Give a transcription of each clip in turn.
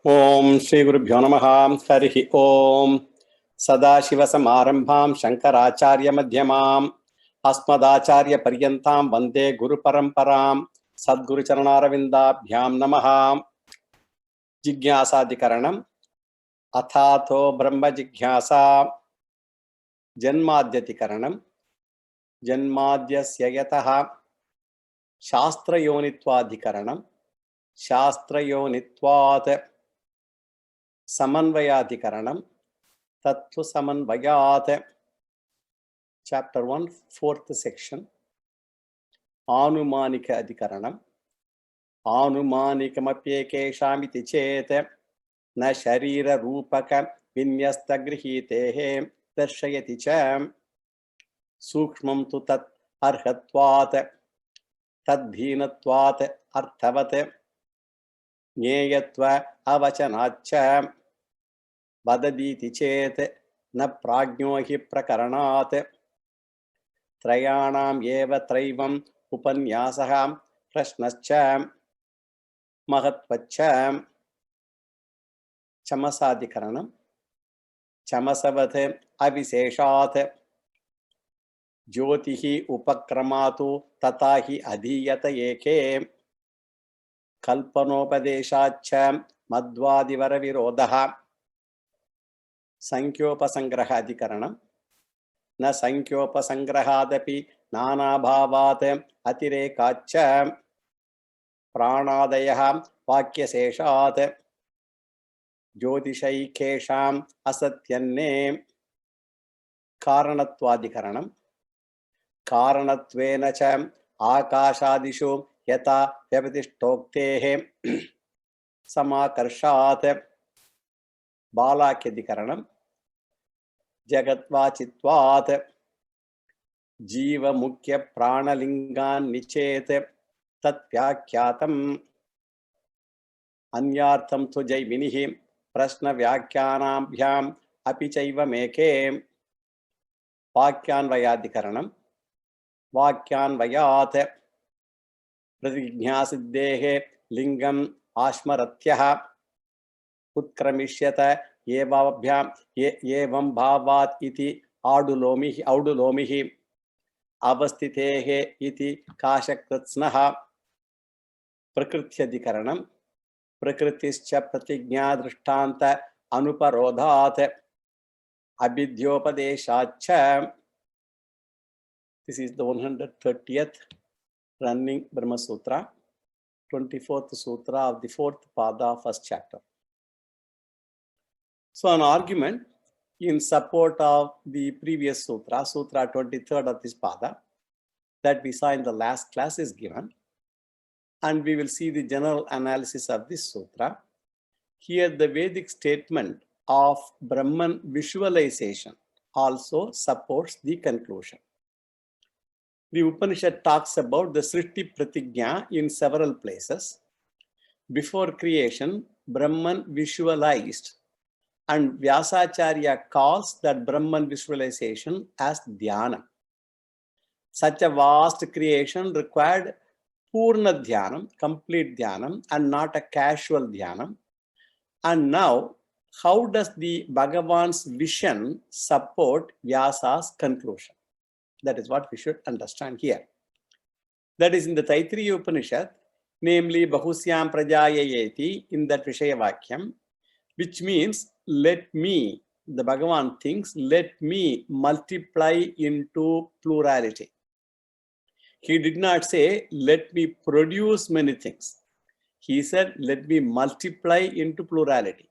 ओम श्री गुरुभ्यो नमः। हरिः ओम। सदाशिवसमारंभां शंकराचार्य मध्यमाम् अस्मदाचार्य पर्यन्तां वन्दे गुरुपरम्परां। सद्गुरुचरणारविन्दाभ्यां नमः। जिज्ञासाधिकरणम् अथातो ब्रह्म जिज्ञासा। जन्माद्यतिकरणम् जन्माद्यस्य यतः। शास्त्रयोनित्वाधिकरणम् शास्त्रयोनित्वात्। समन्वयाधिकरणम् तत्व समन्वयात्। Chapter 1 4th section. आनुमानिक अधिकरणम् आनुमानिकमप्येकेषामिति चेत् न शरीर रूपक विन्यस्त गृहीतेः दर्शयति च। सूक्ष्मं तु तत् अर्हत्वात् तद्भीनत्वात् अर्थवत् ज्ञेयत्व अवचनाच्च वदतीति चेत् न प्राज्ञो हि प्रकरणात्। त्रयाणाम् एव त्रैवम् उपन्यासः प्रश्नश्च महत्वच्च। चमसाधिकरणम् चमसवत् अविशेषात्। ज्योतिः उपक्रमातु तथा हि अधीयत एके। कल्पनोपदेशाच्च मध्वादिवर विरोधः। संख्योपसंग्रह अधिकरणम् न संख्योपसंग्रहादपि नानाभावात् अतिरेकाच्च। प्राणादयः वाक्यशेषात् ज्योतिषैकेषाम् असत्यन्ने। कारणत्वाधिकरणम् कारणत्वेन च आकाशादिषु यथा व्यपतिष्ठोक्तेः समाकर्षात्। बालाख्याधिकरणम् जगद्वाचित्वात् जीव मुख्य प्राणलिंगान् निचेत् तत्व्याख्यातम्। अन्यार्थं तु जैमिनिः प्रश्न व्याख्यानाभ्याम् अपि चैवमेके। वाक्यान्वयाधिकरणम् वाक्यान्वयात् प्रतिज्ञासिद्धेः लिंगम् आश्मरत्यः उत्क्रमिष्यत एवं भावात् इति औडुलोमिः अवस्थितेः इति काशकृत्स्नः। प्रकृत्यधिकरणम् प्रकृतिश्च प्रतिज्ञा दृष्टान्त अनुपरोधात् अभिध्योपदेशाच्च। This is the 130th running Brahma Sutra, 24th Sutra of the 4th Pada, first chapter. So an argument in support of the previous Sutra, Sutra 23rd of this Pada, that we saw in the last class is given. And we will see the general analysis of this Sutra. Here the Vedic statement of Brahman visualization also supports the conclusion. The Upanishad talks about the Srishti Pratigya in several places. Before creation, Brahman visualized, and Vyasacharya calls that Brahman visualization as Dhyana. Such a vast creation required Purna Dhyanam, complete Dhyanam, and not a casual Dhyanam. And now, how does the Bhagavan's vision support Vyasa's conclusion? That is what we should understand here. That is in the Taittiriya Upanishad, namely Bahusyam Prajayayeti, in that Vishaya Vakyam, which means let me, the Bhagavan thinks, let me multiply into plurality. He did not say, let me produce many things. He said, let me multiply into plurality.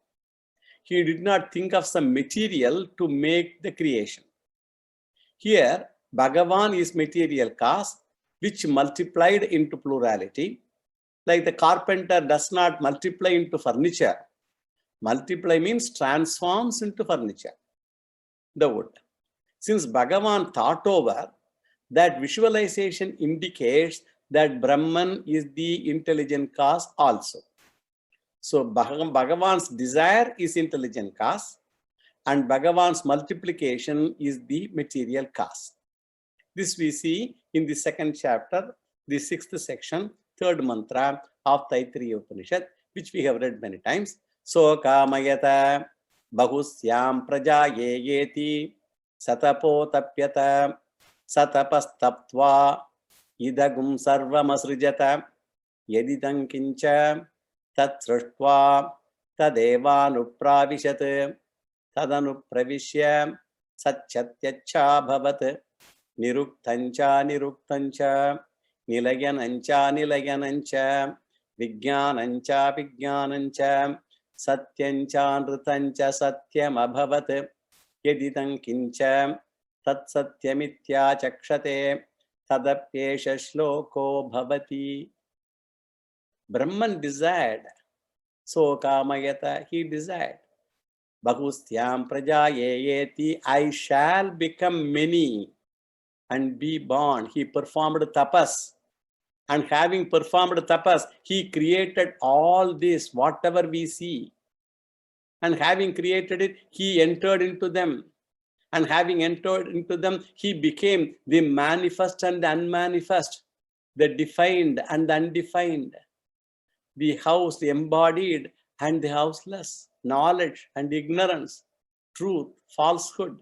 He did not think of some material to make the creation. Here, Bhagavan is material cause, which multiplied into plurality. Like the carpenter does not multiply into furniture. Multiply means transforms into furniture, the wood. Since Bhagavan thought over, that visualization indicates that Brahman is the intelligent cause also. So Bhagavan's desire is intelligent cause, and Bhagavan's multiplication is the material cause. This we see in the second chapter, the 6th section, 3rd mantra of Taittiriya Upanishad, which we have read many times. Sokamayata bahusyam prajayeti satapo tapyata satapastaptva idagum sarvamasrijata yedidam kincha tat srishtva tadevanupravishat tadanupravishya satchatyacha bhavat niruktancha niruktancha nilayanancha nilayanancha vijnanancha vijnanancha satyancha nrutancha satyam abhavat yedidam kincha tat satyamitya chakshate tadapyesha shloko bhavati. Brahman desired, so kamayata, he desired. Bahustyam prajayeti, I shall become many and be born. He performed tapas. And having performed tapas, he created all this, whatever we see. And having created it, he entered into them. And having entered into them, he became the manifest and the unmanifest, the defined and the undefined, the housed, embodied and the houseless, knowledge and ignorance, truth, falsehood,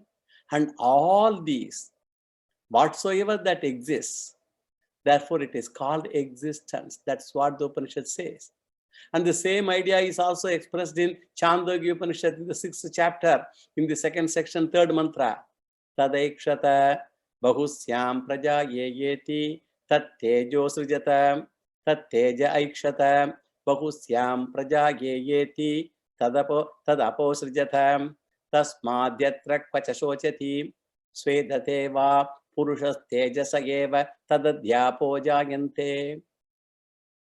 and all these, whatsoever that exists, therefore it is called existence. That's what the Upanishad says. And the same idea is also expressed in Chandogya Upanishad in the 6th chapter, in the 2nd section, 3rd mantra. Tadaikshata bahusyam prajayeti tat tejo srijata tat teja aikshata bahusyam prajayeti tadapo srijata tasmadyatra kvachasochati svedate va purushas tejasa eva tadadhyapo jayante.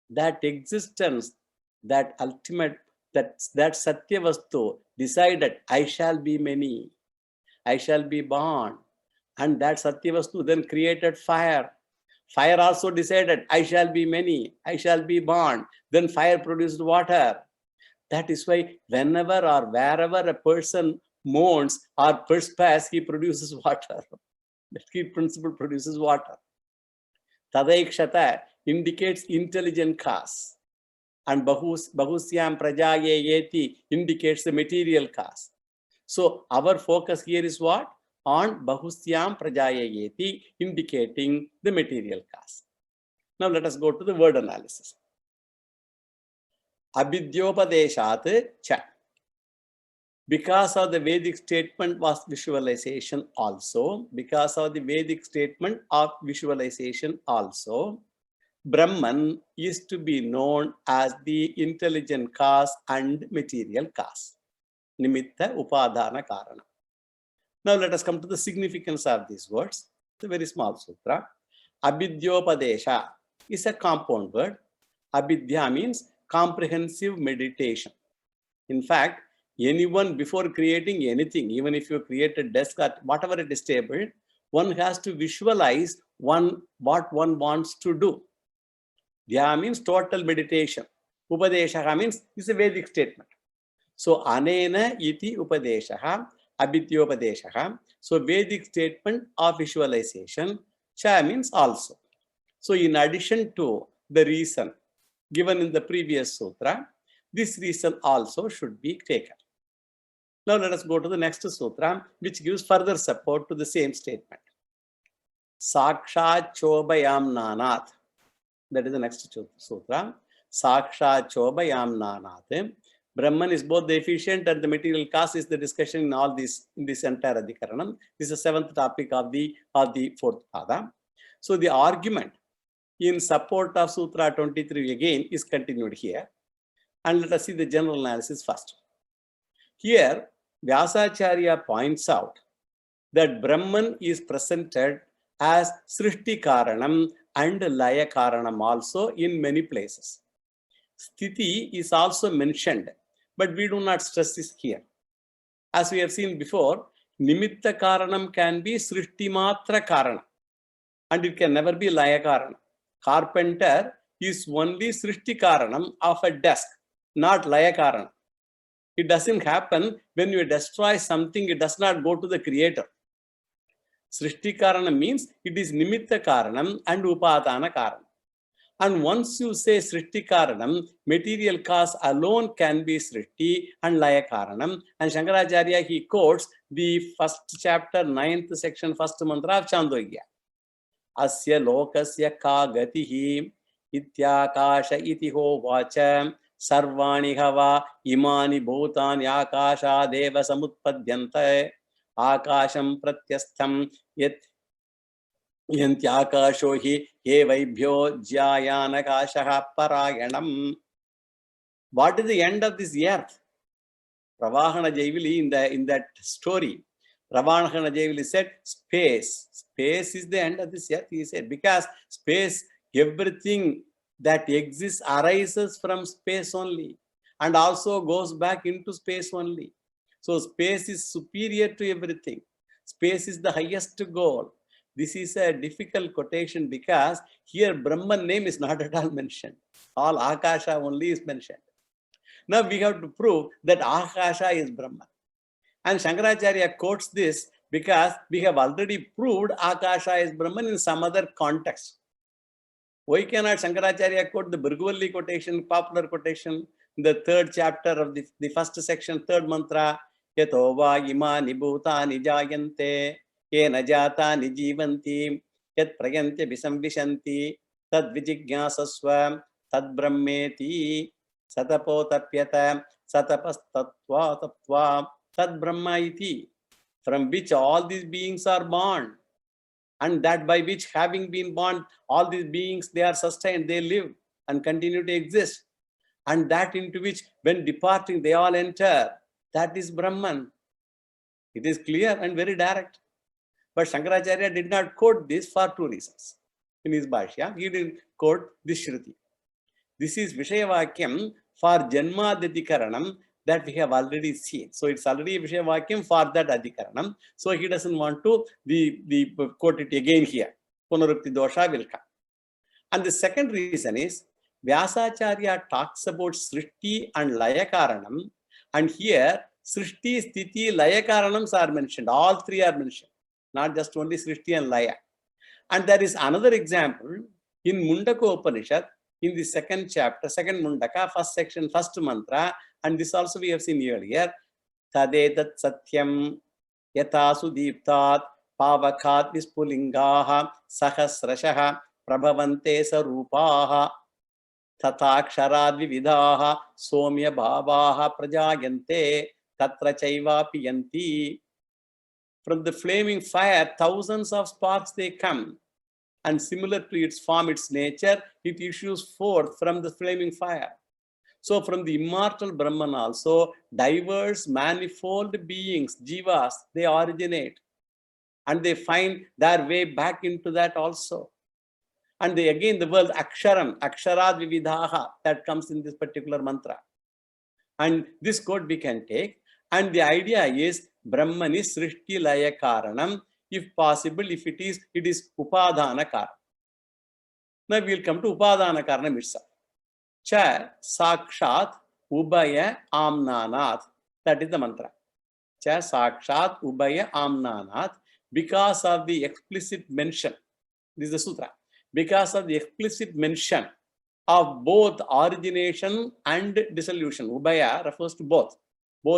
That existence, that ultimate, that Satyavastu decided, I shall be many, I shall be born. And that Satyavastu then created fire. Fire also decided, I shall be many, I shall be born. Then fire produced water. That is why whenever or wherever a person mourns or perspires, he produces water. The key principle produces water. Tadaikshata indicates intelligent cause. And bahusyam prajayeti indicates the material cause. So our focus here is what? On bahusyam prajayeti, indicating the material cause. Now let us go to the word analysis. Abhidyopadeshat cha. Because of the Vedic statement was visualization also, because of the Vedic statement of visualization also, Brahman is to be known as the intelligent cause and material cause. Nimitta upadhana karana. Now let us come to the significance of these words. It's a very small sutra. Abhidyopadesha is a compound word. Abhidya means comprehensive meditation. In fact, anyone before creating anything, even if you create a desk or whatever it is stable, one has to visualize what one wants to do. Dhya means total meditation. Upadesha means it's a Vedic statement. So anena iti upadesha, abhidyopadesha. So Vedic statement of visualization. Cha means also. So in addition to the reason given in the previous sutra, this reason also should be taken. Now let us go to the next sutra, which gives further support to the same statement. Sakshat chobayam nanat. That is the next sutra. Sakshat chobayam nanat. Brahman is both the efficient and the material cause is the discussion in all this, in this entire Adhikaranam. This is the 7th topic of the 4th pada. So the argument in support of Sutra 23 again is continued here. And let us see the general analysis first. Here, Vyasacharya points out that Brahman is presented as Srishti Karanam and Laya Karanam also in many places. Sthiti is also mentioned, but we do not stress this here. As we have seen before, Nimitta Karanam can be Srishti Matra Karana, and it can never be Laya Karana. Carpenter is only Srishti Karanam of a desk, not Laya Karana. It doesn't happen when you destroy something, it does not go to the creator. Srishti Karanam means it is Nimitta Karanam and Upadana Karanam. And once you say Srishti Karanam, material cause alone can be Srishti and Laya Karanam. And Shankaracharya, he quotes the first chapter, 9th section, first mantra of Chandogya. Asya lokasya ka gatihi ityakasha iti ho vacha sarvani hava imani bhutani akasha deva samutpadyante akasham pratyastham yat yantyakasho hi evaibhyo jyayanakashaha parayanam. What is the end of this earth? Ravahana Jaivili in that story, Ravahana Jaivili said, space. Space is the end of this earth, he said, because space, everything that exists arises from space only and also goes back into space only. So space is superior to everything. Space is the highest goal. This is a difficult quotation because here Brahman name is not at all mentioned. All Akasha only is mentioned. Now we have to prove that Akasha is Brahman. And Shankaracharya quotes this because we have already proved Akasha is Brahman in some other context. Why cannot Shankaracharya quote the Bhrigu quotation, popular quotation, in the 3rd chapter of the first section, 3rd mantra, Yato va imani bhutani jayante, yena jatani jivanti, yat prayante visamvishanti, tad vijigyasasva, tad brahmeti, satapotapyata, satapastatva tatva, tad brahma iti, from which all these beings are born. And that by which, having been born, all these beings, they are sustained, they live and continue to exist. And that into which, when departing, they all enter. That is Brahman. It is clear and very direct. But Shankaracharya did not quote this for 2 reasons. In his Bhashya, he didn't quote this Shruti. This is Vishayavakyam for Janmadadikaranam that we have already seen. So it's already a Vishayavakyam for that Adhikaranam. So he doesn't want to quote it again here. Punarukti dosha will come. And the second reason is Vyasacharya talks about Srishti and Laya Karanam. And here Srishti, Sthiti, Laya Karanams are mentioned. All 3 are mentioned. Not just only Srishti and Laya. And there is another example in Mundaka Upanishad, in the 2nd chapter, 2nd Mundaka, 1st section, 1st mantra, and this also we have seen earlier. Tadetat satyam yatasu deeptat pavakat vispulingaha sahasrashaha prabhavante sarupaha tatakshara vividaha somya bhavaha prajayante tatra chaiva piyanti. From the flaming fire, thousands of sparks they come. And similar to its form, its nature, it issues forth from the flaming fire. So from the immortal Brahman also, diverse, manifold beings, jivas, they originate. And they find their way back into that also. And they again, the word aksharam, aksharad vividaha, that comes in this particular mantra. And this quote we can take. And the idea is, Brahman is Srishti Laya Karanam. If possible, if it is Upadana Karanam. Now we will come to Upadana Karanam itself. Cha Sakshat Ubaya Amnanath. That is the mantra. Cha Sakshat Ubaya Amnanath. Because of the explicit mention, this is the sutra, because of the explicit mention of both origination and dissolution. Ubaya refers to both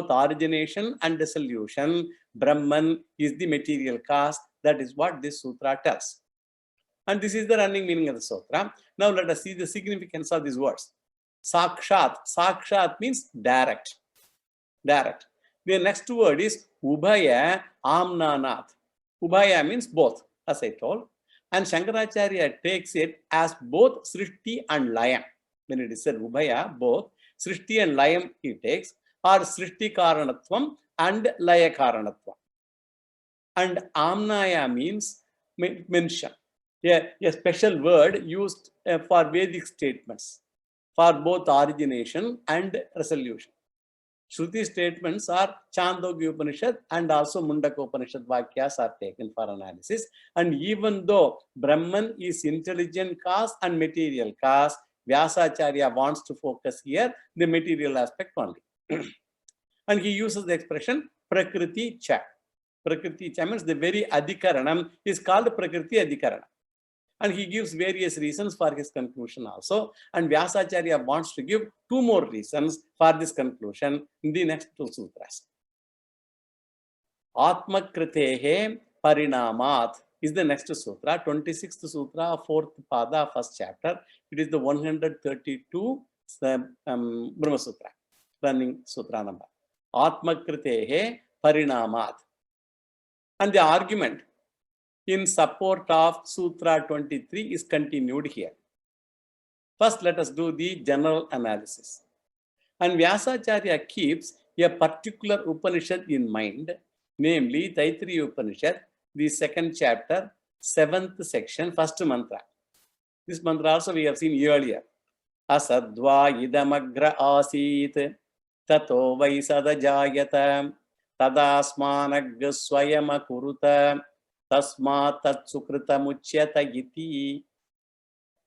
origination and dissolution. Brahman is the material cause. That is what this sutra tells. And this is the running meaning of the sutra. Now let us see the significance of these words. Sakshat. Sakshat means direct. Direct. The next word is Ubhaya Amnanath. Ubhaya means both, as I told. And Shankaracharya takes it as both Srishti and Layam. When it is said Ubhaya, both Srishti and Layam he takes, or Srishti Karanatvam and Laya Karanatvam. And Amnaya means mention. A special word used for Vedic statements, for both origination and resolution. Shruti statements are Chandogya Upanishad and also Mundaka Upanishad Vakyas are taken for analysis. And even though Brahman is intelligent cause and material cause, Vyasacharya wants to focus here the material aspect only. And he uses the expression Prakriti Cha. Prakriti Cha means the very Adhikaranam is called Prakriti Adhikaranam. And he gives various reasons for his conclusion also. And Vyasacharya wants to give 2 more reasons for this conclusion in the next 2 sutras. Atmakrithehe parinamat is the next sutra, 26th sutra, 4th pada, 1st chapter. It is the 132 Brahma Sutra, running sutra number. Atmakritehe parinamat. And the argument in support of Sutra 23 is continued here. First, let us do the general analysis. And Vyasacharya keeps a particular Upanishad in mind, namely Taittiriya Upanishad, the 2nd chapter, 7th section, 1st mantra. This mantra also we have seen earlier. Asadva idamagra asit tato vaisadajayata tadasmanag swayama kuruta tasmat tatsukrita muchyata iti.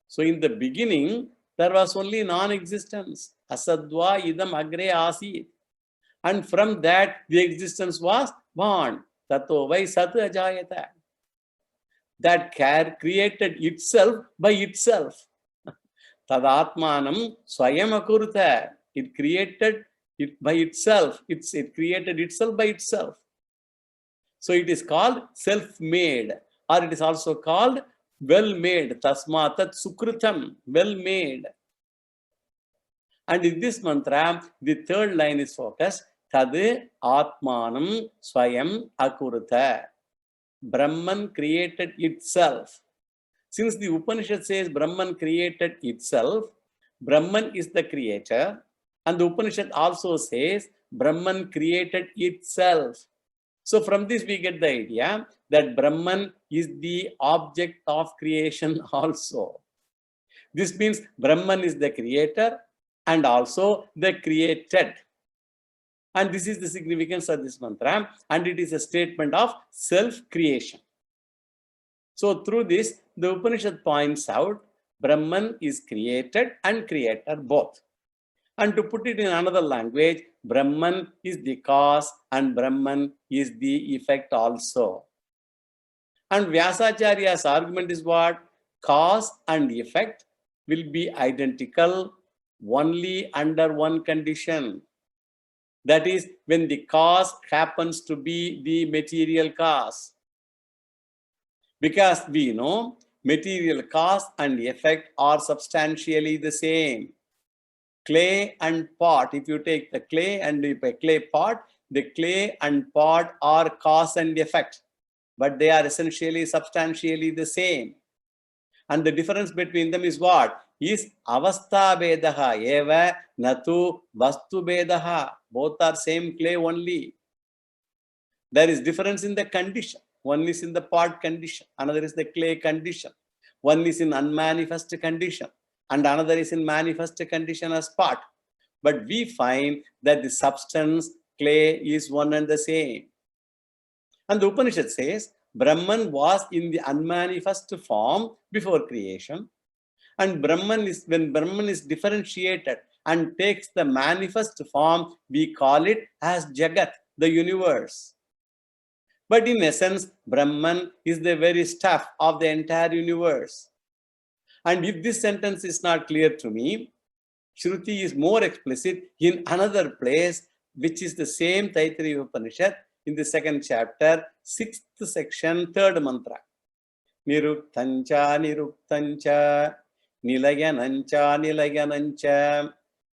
So in the beginning, there was only non-existence. Asadva idam agre asit. And from that, the existence was born. Tato vai sat ajayata. That created itself by itself. Tadatmanam swayam akurta. It created it by itself. It created itself by itself. So it is called self-made, or it is also called well-made. Tasmatat sukritam, well-made. And in this mantra, the 3rd line is focused. Tad atmanam swayam akurta. Brahman created itself. Since the Upanishad says Brahman created itself, Brahman is the creator. And the Upanishad also says Brahman created itself. So from this we get the idea that Brahman is the object of creation also. This means Brahman is the creator and also the created. And this is the significance of this mantra, and it is a statement of self-creation. So through this, the Upanishad points out Brahman is created and creator both. And to put it in another language, Brahman is the cause and Brahman is the effect also. And Vyasacharya's argument is what? Cause and effect will be identical only under one condition. That is, when the cause happens to be the material cause. Because we know material cause and effect are substantially the same. Clay and pot, if you take the clay and a clay pot, the clay and pot are cause and effect, but they are essentially substantially the same. And the difference between them is what? Is avastha vedaha eva natu vastu vedaha. Both are same clay only. There is difference in the condition. One is in the pot condition, another is the clay condition. One is in unmanifest condition, and another is in manifest condition as pot. But we find that the substance, clay, is one and the same. And the Upanishad says, Brahman was in the unmanifest form before creation. And when Brahman is differentiated and takes the manifest form, we call it as Jagat, the universe. But in essence, Brahman is the very stuff of the entire universe. And if this sentence is not clear to me, Shruti is more explicit in another place, which is the same Taittiriya Upanishad in the 2nd chapter, 6th section, 3rd mantra. Niruktancha niruktancha nilayanancha nilayanancha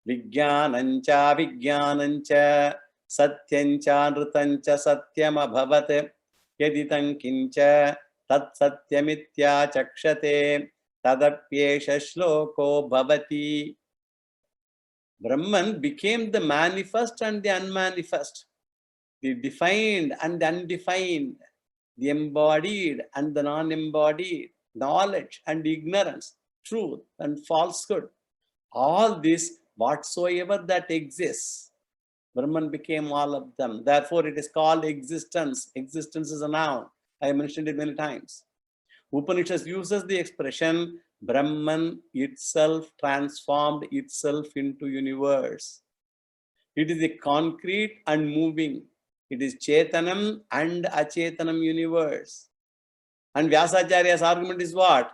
vijnanancha vijnanancha satyancha nrutancha satyam abhavat yaditam kincha tat satyamitya chakshate tadapyesha shloko bhavati. Brahman became the manifest and the unmanifest, the defined and the undefined, the embodied and the non-embodied, knowledge and ignorance, truth and falsehood. All this, whatsoever that exists, Brahman became all of them. Therefore, it is called existence. Existence is a noun. I mentioned it many times. Upanishad uses the expression Brahman itself transformed itself into universe. It is a concrete and moving. It is Chetanam and Achetanam universe. And Vyasacharya's argument is what?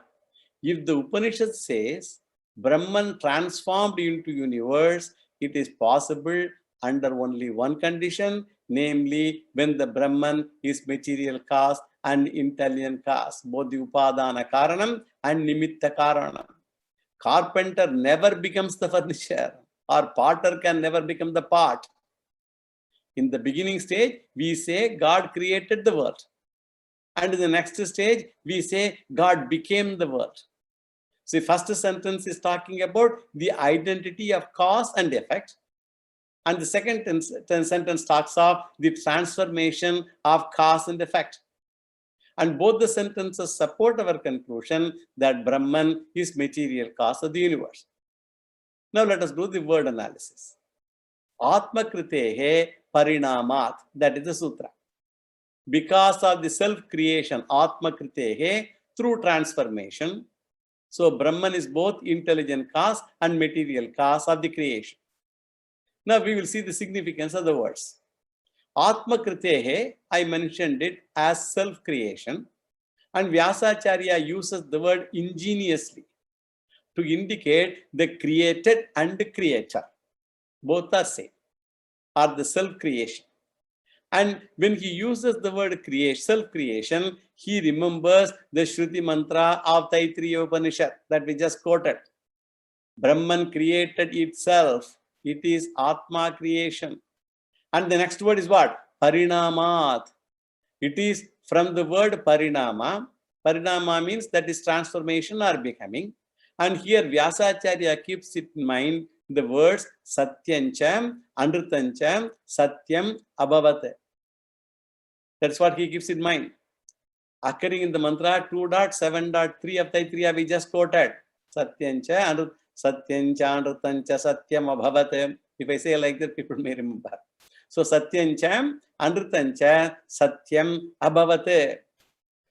If the Upanishad says Brahman transformed into universe, it is possible under only one condition, namely when the Brahman is material cause and intelligent cause, both the Upadana Karanam and Nimitta Karanam. Carpenter never becomes the furniture, or potter can never become the pot. In the beginning stage, we say God created the world. And in the next stage, we say God became the world. So the first sentence is talking about the identity of cause and effect. And the second sentence talks of the transformation of cause and effect. And both the sentences support our conclusion that Brahman is material cause of the universe. Now let us do the word analysis. Atma Kritehe Parinamat, that is the sutra. Because of the self-creation, Atma Kritehe, through transformation. So Brahman is both intelligent cause and material cause of the creation. Now we will see the significance of the words. Atma Kritehe, I mentioned it as self-creation, and Vyasacharya uses the word ingeniously to indicate the created and the creator. Both are same, are the self-creation. And when he uses the word self-creation, he remembers the Shruti mantra of Taittiriya Upanishad that we just quoted. Brahman created itself. It is Atma creation. And the next word is what? Parinamat. It is from the word parinama. Parinama means that is transformation or becoming. And here Vyasacharya keeps it in mind the words Satyancham, Anrutancham, Satyam, Abhavat. That's what he keeps in mind. Occurring in the mantra 2.7.3 of Taittiriya, we just quoted. Satyancha, Anrutancha, Satyam, Abhavat. If I say like that, people may remember. So Satyancham, Anrutancha, Satyam, Abhavat.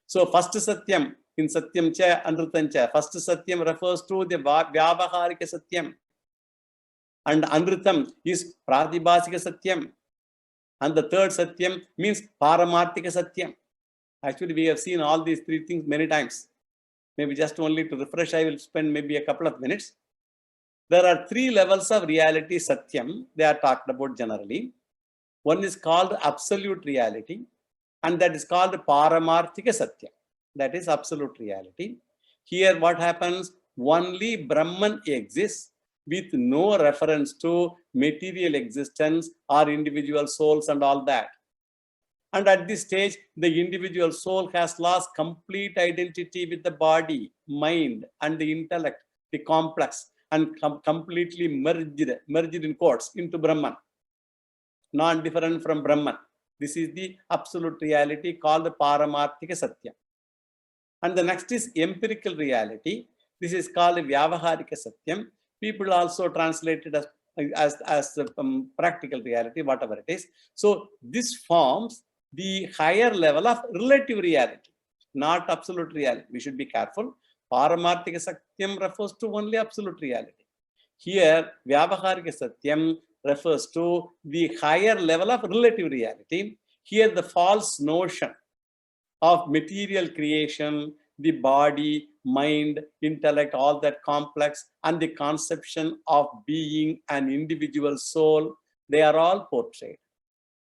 So first Satyam in Satyamcha, Anrutancha. First Satyam refers to the Vyavaharika Satyam. And Anrutam is Pratibhasika Satyam. And the third Satyam means Paramarthika Satyam. Actually, we have seen all these three things many times. Maybe just only to refresh, I will spend maybe a couple of minutes. There are three levels of reality Satyam. They are talked about generally. One is called absolute reality, and that is called Paramarthika Satyam. That is absolute reality. Here what happens? Only Brahman exists with no reference to material existence or individual souls and all that. And at this stage, the individual soul has lost complete identity with the body, mind, and the intellect, the complex, and completely merged in quotes into Brahman, non-different from Brahman. This is the absolute reality called the Paramarthika Satya. And the next is empirical reality. This is called Vyavaharika Satyam. People also translate it as practical reality, whatever it is. So this forms the higher level of relative reality, not absolute reality. We should be careful. Paramarthika Satyam refers to only absolute reality. Here, Vyavaharika Satyam refers to the higher level of relative reality. Here, the false notion of material creation, the body, mind, intellect, all that complex, and the conception of being an individual soul, they are all portrayed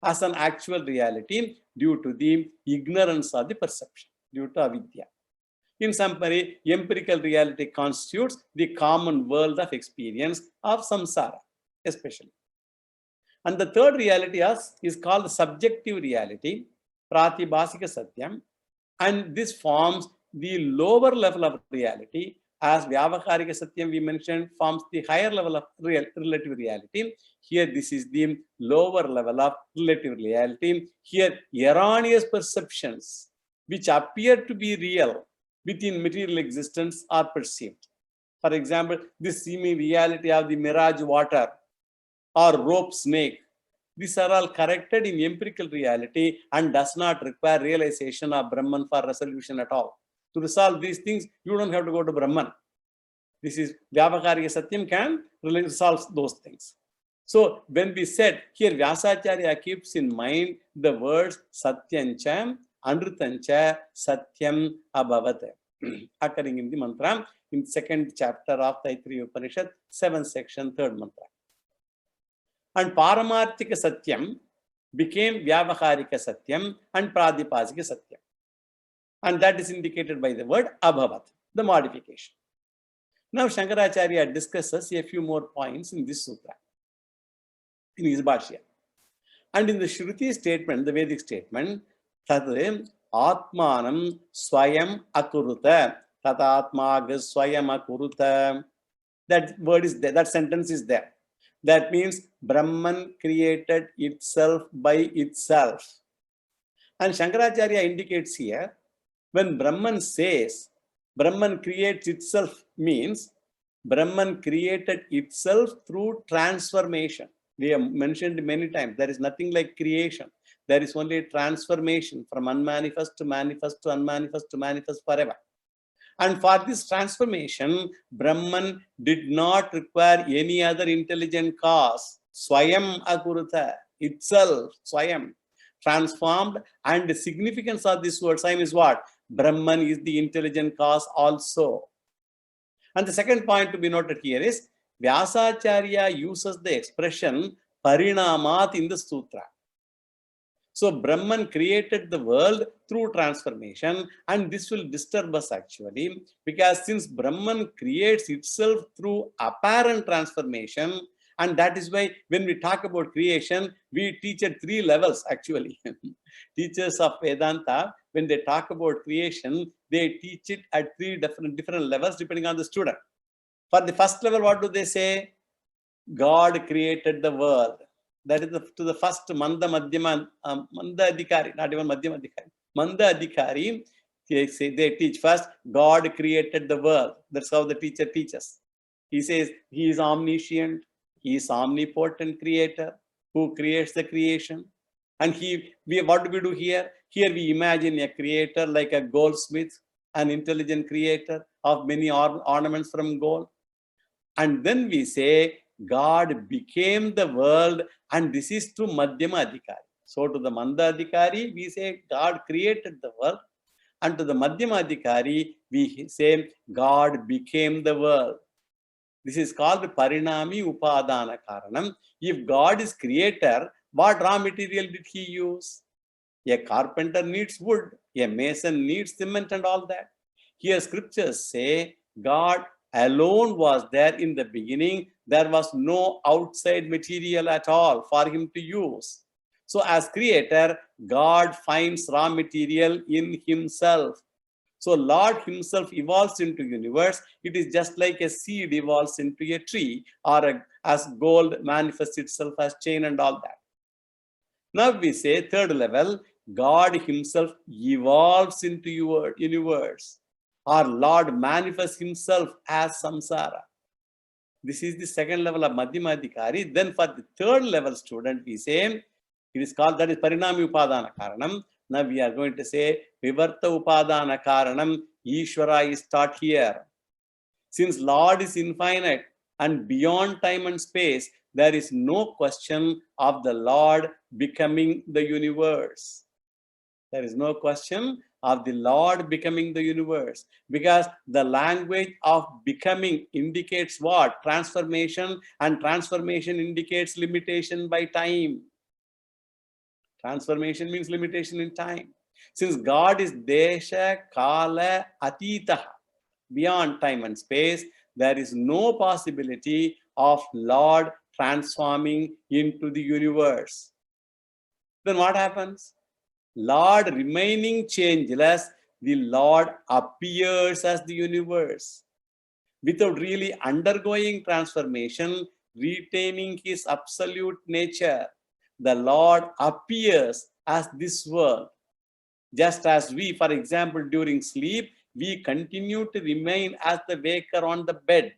as an actual reality due to the ignorance of the perception, due to avidya. In summary, empirical reality constitutes the common world of experience of samsara, especially. And the third reality is called subjective reality, Pratibhasika Satyam, and this forms the lower level of reality, as Vyavaharika Satyam we mentioned forms the higher level of relative reality. Here this is the lower level of relative reality. Here erroneous perceptions which appear to be real within material existence are perceived. For example, this seeming reality of the mirage water or rope snake, these are all corrected in empirical reality and does not require realization of Brahman for resolution at all. To resolve these things, you don't have to go to Brahman. This is Vyavaharika Satyam can resolve those things. So when we said here, Vyasacharya keeps in mind the words Satyancha, Anrutancha, Satyam, Abhavat. occurring in the mantra in second chapter of Taittiriya Upanishad, 7th section, 3rd mantra. And Paramarthika Satyam became Vyavaharika Satyam and Pradipasika Satyam. And that is indicated by the word Abhavat, the modification. Now Shankaracharya discusses a few more points in this sutra, in his Bhashya. And in the Shruti statement, the Vedic statement, Tadre Atmanam Swayam Akuruta, Tatatmag Swayam Akuruta. That word is there, that sentence is there. That means Brahman created itself by itself. And Shankaracharya indicates here, when Brahman says Brahman creates itself, means Brahman created itself through transformation. We have mentioned many times, there is nothing like creation. There is only transformation from unmanifest to manifest to unmanifest to manifest forever. And for this transformation, Brahman did not require any other intelligent cause. Swayam Akuruta, itself, Swayam, transformed. And the significance of this word, Swayam, is what? Brahman is the intelligent cause also. And the second point to be noted here is, Vyasacharya uses the expression Parinamat in the sutra. So Brahman created the world through transformation, and this will disturb us actually, because since Brahman creates itself through apparent transformation, and that is why when we talk about creation, we teach at 3 levels actually. Teachers of Vedanta, when they talk about creation, they teach it at 3 different levels depending on the student. For the first level, what do they say? God created the world. That is to the first Manda Madhyama, Manda Adhikari, not even Madhyama Adhikari. Manda Adhikari, they teach first, God created the world. That's how the teacher teaches. He says, he is omniscient, he is omnipotent creator, who creates the creation. And what do we do here? Here we imagine a creator like a goldsmith, an intelligent creator of many ornaments from gold. And then we say, God became the world, and this is to Madhyama Adhikari. So to the Manda Adhikari, we say God created the world, and to the Madhyama Adhikari, we say God became the world. This is called Parinami Upadana Karanam. If God is creator, what raw material did he use? A carpenter needs wood, a mason needs cement and all that. Here scriptures say God alone was there in the beginning. There was no outside material at all for him to use. So as creator, God finds raw material in himself. So Lord himself evolves into universe. It is just like a seed evolves into a tree, or as gold manifests itself as chain and all that. Now we say third level, God himself evolves into your universe. Our Lord manifests himself as samsara. This is the second level of Madhyama Adhikari. Then for the third level student, we say, it is called, that is Parinami Upadana Karanam. Now we are going to say, Vivarta Upadana Karanam, Ishvara is taught here. Since Lord is infinite and beyond time and space, there is no question of the Lord becoming the universe. There is no question of the Lord becoming the universe, because the language of becoming indicates what? Transformation, and transformation indicates limitation by time. Transformation means limitation in time. Since God is Desha, Kala, Atitaha, beyond time and space, there is no possibility of Lord transforming into the universe. Then what happens? Lord remaining changeless, the Lord appears as the universe. Without really undergoing transformation, retaining his absolute nature, the Lord appears as this world. Just as we, for example, during sleep, we continue to remain as the waker on the bed.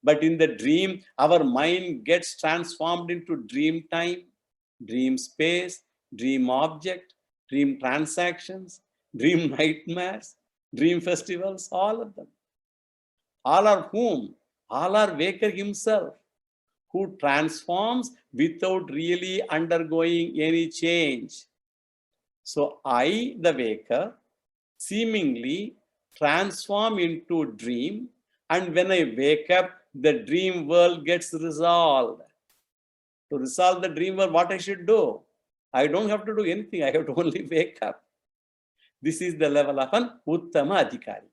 But in the dream, our mind gets transformed into dream time, dream space, dream object, dream transactions, dream nightmares, dream festivals, all of them. All are whom? All are waker himself, who transforms without really undergoing any change. So I, the waker, seemingly transform into dream, and when I wake up, the dream world gets resolved. To resolve the dream world, what I should do? I don't have to do anything. I have to only wake up. This is the level of an Uttama Adhikari.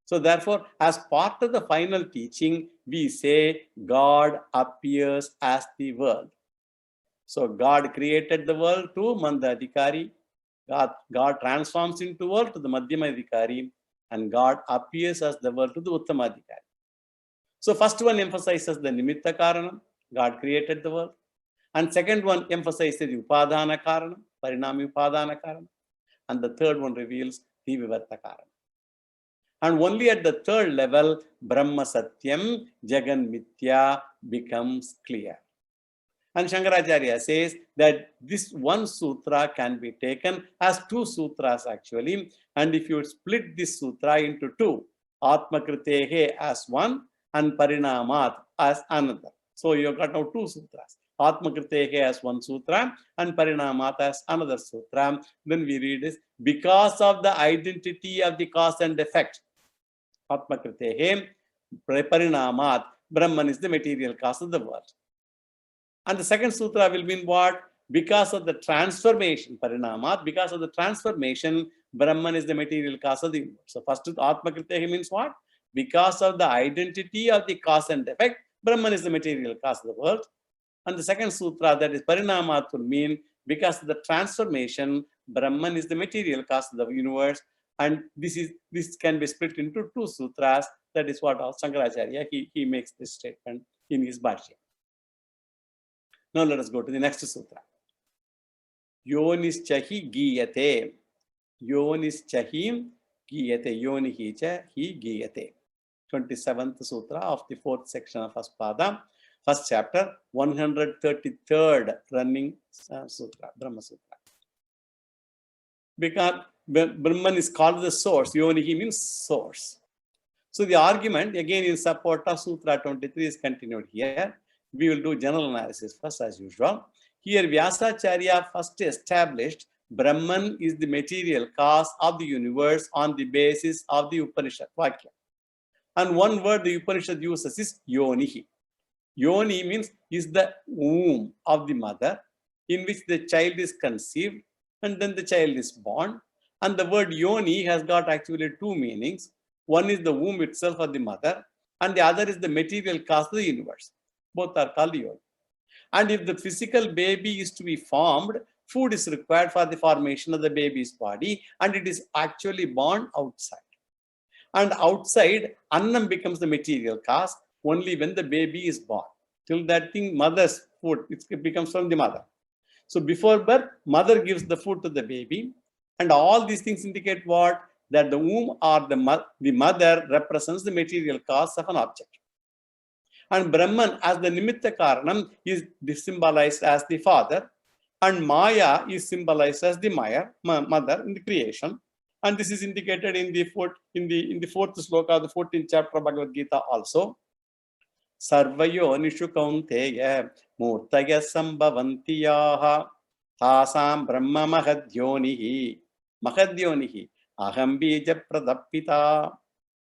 So therefore, as part of the final teaching, we say God appears as the world. So God created the world to Manda Adhikari. God transforms into world to the Madhyama Adhikari, and God appears as the world to the Uttama Adhikari. So first one emphasizes the Nimitta Karanam, God created the world. And second one emphasizes the Upadana Karanam, Parinami Upadana Karanam. And the third one reveals the Vivarta Karanam. And only at the third level, Brahma Satyam, Jagan Mithya becomes clear. And Shankaracharya says that this one sutra can be taken as two sutras actually. And if you split this sutra into two, Atmakrutehe as one and Parinamat as another. So you have got now two sutras. Atmakrutehe as one sutra and Parinamat as another sutra. Then we read this, because of the identity of the cause and effect. Atmakrutehe, Parinamat, Brahman is the material cause of the world. And the second sutra will mean what? Because of the transformation, Parinamat, because of the transformation, Brahman is the material cause of the universe. So first Atmakritehi means what? Because of the identity of the cause and effect, Brahman is the material cause of the world. And the second sutra, that is Parinamat, will mean because of the transformation, Brahman is the material cause of the universe. And this can be split into two sutras. That is what Shankaracharya, he makes this statement in his Bhashya. Now let us go to the next sutra. Yonischahi giyate. Yonischahi giyate. Yonihi cha hi giyate. 27th sutra of the 4th section of Aspada. First chapter, 133rd running sutra, Brahma Sutra. Because Brahman is called the source. Yonihi means source. So the argument again in support of Sutra 23 is continued here. We will do general analysis first as usual. Here Vyasacharya first established Brahman is the material cause of the universe on the basis of the Upanishad Vakya. And one word the Upanishad uses is Yonihi. Yoni means is the womb of the mother in which the child is conceived and then the child is born. And the word Yoni has got actually two meanings. One is the womb itself of the mother and the other is the material cause of the universe. Both are called Yoni. And if the physical baby is to be formed, food is required for the formation of the baby's body, and it is actually born outside. And outside, Annam becomes the material cause only when the baby is born. Till that thing, mother's food, it becomes from the mother. So before birth, mother gives the food to the baby, and all these things indicate what? That the womb or the mother represents the material cause of an object. And Brahman as the Nimitta Karanam is symbolized as the father, and Maya is symbolized as the mother in the creation. And this is indicated in the fourth sloka of the 14th chapter of Bhagavad Gita also. Sarvayo nishu kaunteya murtaya sambhavantiyaha tasam brahma mahadyonihi aham bija pradapita.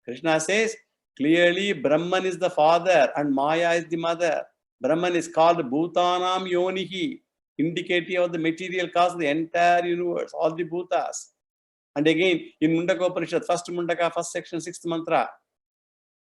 Krishna says, clearly, Brahman is the father and Maya is the mother. Brahman is called Bhutanam Yonihi, indicative of the material cause of the entire universe, all the Bhutas. And again, in Mundaka Upanishad, first Mundaka, first section, 6th mantra,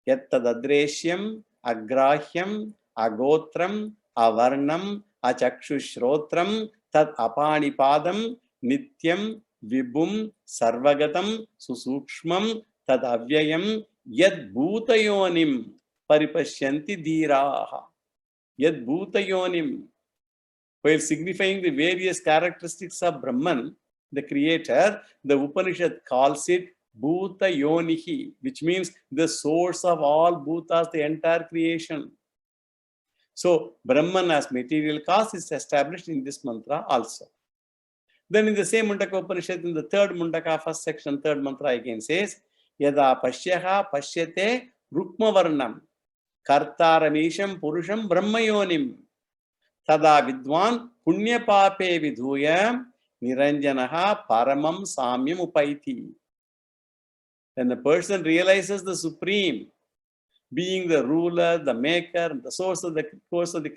Yattadadreshyam, Agrahyam, Agotram, Avarnam, Achakshushrodram, Tat Apanipadam, Nityam, Vibhum, Sarvagatam, Susukshmam, Tad Avyayam, Yad Bhutayonim Paripashyanti Dhiraha. Yad Bhutayonim. While signifying the various characteristics of Brahman, the creator, the Upanishad calls it Bhutayonihi, which means the source of all Bhutas, the entire creation. So Brahman as material cause is established in this mantra also. Then in the same Mundaka Upanishad, in the 3rd Mundaka, first section, 3rd mantra again says, Yada Pashyaha Pashyate Rukmavarnam Kartaramisham Purusham Brahmayonim Tada Vidwan Punya Pape Vidhuya Niranjanaha Paramam Samyam Upaiti. When the person realizes the Supreme, being the ruler, the maker, the source of the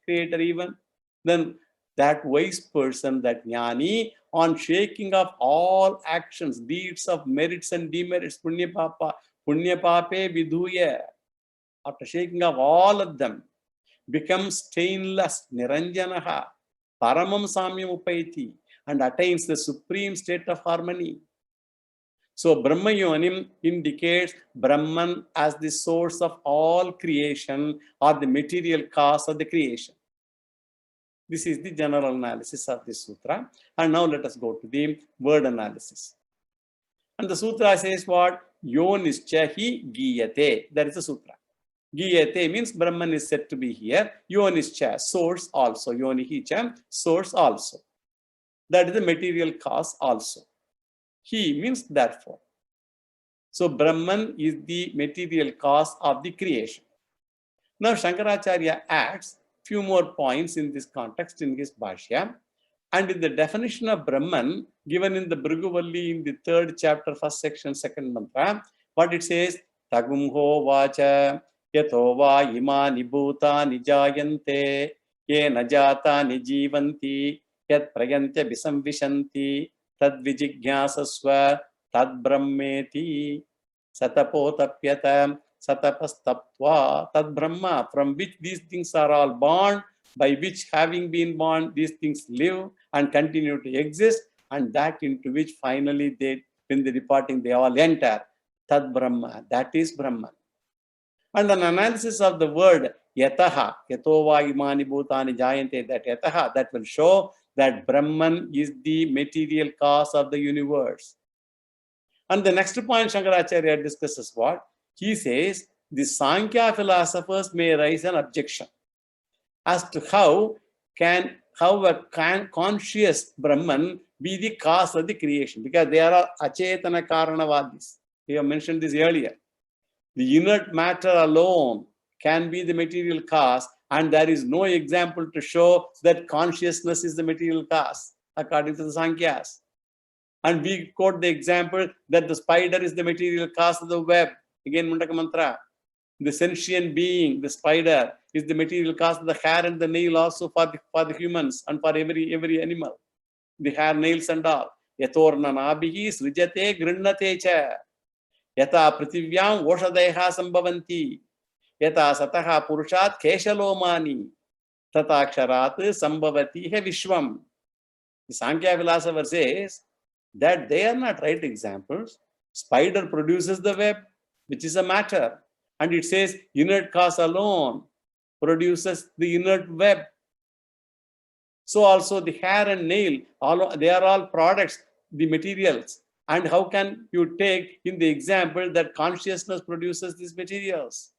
creator even, then that wise person, that jnani, on shaking of all actions, deeds of merits and demerits, punya pape vidhuya, after shaking of all of them, becomes stainless, niranjanaha, paramam samyam upaiti, and attains the supreme state of harmony. So Brahma Yonim indicates Brahman as the source of all creation or the material cause of the creation. This is the general analysis of this sutra. And now let us go to the word analysis. And the sutra says what? Yonischa hi giyate. That is the sutra. Giyate means Brahman is said to be here. Yonischa, source also. Yonihicha, source also. That is the material cause also. He means therefore. So Brahman is the material cause of the creation. Now Shankaracharya adds few more points in this context in his Bhashya. And in the definition of Brahman given in the Bhriguvalli in the 3rd chapter, 1st section, 2nd mantra, what it says, Tagumho vacha yato va imani bhutani jayante ye najata nijivanti yat prayantya visamvishanti tad vijignyasasva tad brahmeti satapotapyata satapastaptva tad brahma, from which these things are all born, by which having been born these things live and continue to exist, and that into which finally they, when they departing, they all enter. Tad brahma, that is Brahman. And an analysis of the word yataha, yatova imani bhutani jayante, that yataha, that will show that Brahman is the material cause of the universe. And the next point Shankaracharya discusses what? He says, the Sankhya philosophers may raise an objection as to how a conscious Brahman be the cause of the creation, because they are achetana karanavadis. We have mentioned this earlier. The inert matter alone can be the material cause, and there is no example to show that consciousness is the material cause, according to the Sankhyas. And we quote the example that the spider is the material cause of the web. Again, Mundaka Mantra. The sentient being, the spider, is the material cause of the hair and the nail also for the humans and for every animal. The hair, nails and all. Yatorna nabihi srijate grinnate cha. Yata prativyam voshadeha sambhavanti. Yata sataha purushat keshalomani. Tata aksharat sambhavati he vishwam. The Sankhya philosopher says that they are not right examples. Spider produces the web, which is a matter. And it says inert cause alone produces the inert web. So also the hair and nail, they are all products, the materials. And how can you take in the example that consciousness produces these materials?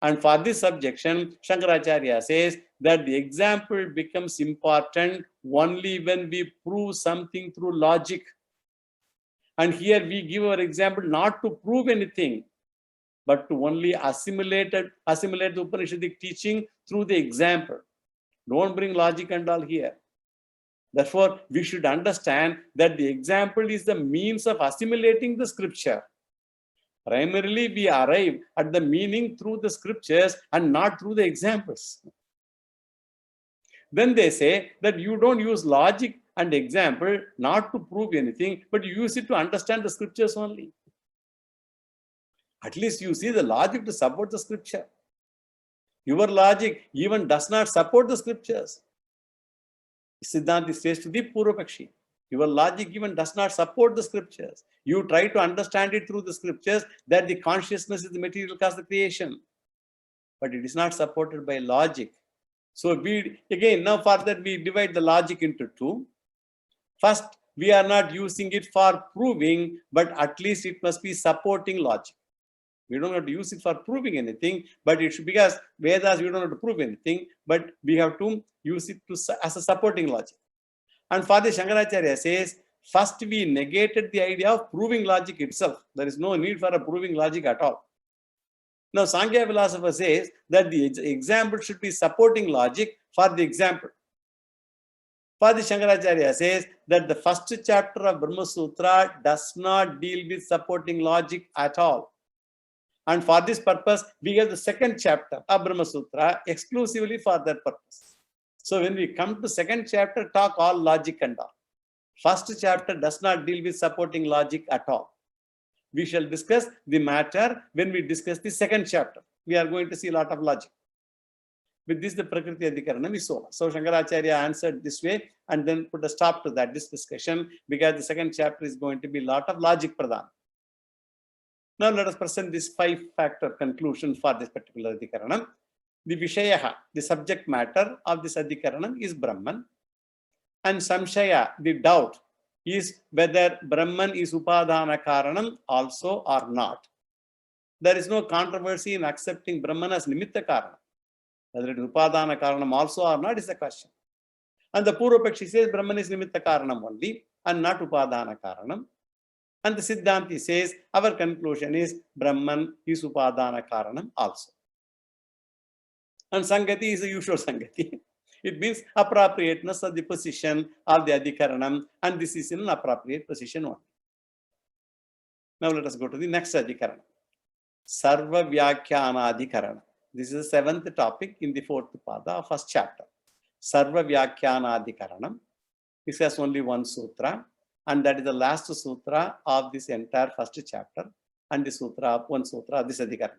And for this objection, Shankaracharya says that the example becomes important only when we prove something through logic. And here we give our example not to prove anything, but to only assimilate the Upanishadic teaching through the example. Don't bring logic and all here. Therefore, we should understand that the example is the means of assimilating the scripture. Primarily, we arrive at the meaning through the scriptures and not through the examples. Then they say that you don't use logic and example not to prove anything, but you use it to understand the scriptures only. At least you see the logic to support the scripture. Your logic even does not support the scriptures. Siddhanti says to the Purvapakshi, your logic even does not support the scriptures. You try to understand it through the scriptures that the consciousness is the material cause of the creation. But it is not supported by logic. So now further we divide the logic into two. First, we are not using it for proving, but at least it must be supporting logic. We don't have to use it for proving anything, but it should, because Vedas, we don't have to prove anything, but we have to use it as a supporting logic. And for the Shankaracharya says, first we negated the idea of proving logic itself. There is no need for a proving logic at all. Now, Sankhya philosopher says that the example should be supporting logic for the example. For the Shankaracharya says that the first chapter of Brahma Sutra does not deal with supporting logic at all. And for this purpose, we have the second chapter of Brahma Sutra exclusively for that purpose. So when we come to second chapter, talk all logic and all. First chapter does not deal with supporting logic at all. We shall discuss the matter when we discuss the second chapter. We are going to see a lot of logic. With this, the Prakriti Adhikaranam is over. So Shankaracharya answered this way and then put a stop to that this discussion, because the second chapter is going to be a lot of logic pradhan. Now let us present this 5-factor conclusion for this particular Adhikaranam. The Vishayaha, the subject matter of this Adhikaranam is Brahman. And Samshaya, the doubt, is whether Brahman is Upadana Karanam also or not. There is no controversy in accepting Brahman as Nimitta Karanam. Whether it is Upadana Karanam also or not is the question. And the Purvapakshi says Brahman is Nimitta Karanam only and not Upadana Karanam. And the Siddhanti says our conclusion is Brahman is Upadana Karanam also. And Sangati is the usual Sangati. It means appropriateness of the position of the Adhikaranam, and this is in an appropriate position only. Now let us go to the next Adhikaranam. Sarva Vyakhyana Adhikaranam. This is the 7th topic in the 4th pada of first chapter. Sarva Vyakhyana Adhikaranam. This has only one sutra, and that is the last sutra of this entire first chapter, and the sutra, one sutra of this Adhikaranam.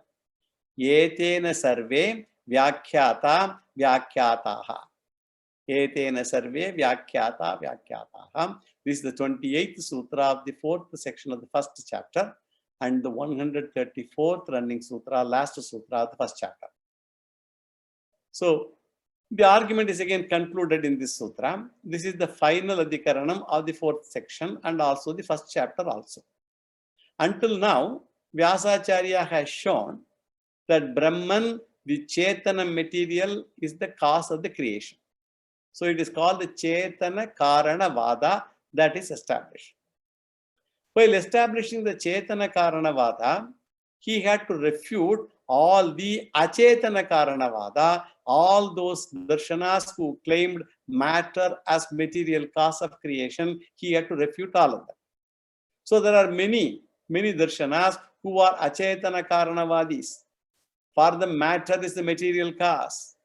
Yetena sarve vyakhyata vyakhyataha. Etena sarve vyakhyata vyakhyataha. This is the 28th sutra of the 4th section of the first chapter and the 134th running sutra, last sutra of the first chapter. So the argument is again concluded in this sutra. This is the final Adhikaranam of the 4th section and also the first chapter also. Until now, Vyasacharya has shown that Brahman, the Chetana material, is the cause of the creation. So it is called the Chetana Karana Vada that is established. While establishing the Chetana Karana Vada, he had to refute all the Achetana Karana Vada, all those darshanas who claimed matter as material cause of creation. He had to refute all of them. So there are many darshanas who are Achetana Karanavadis. For them, matter is the material cause.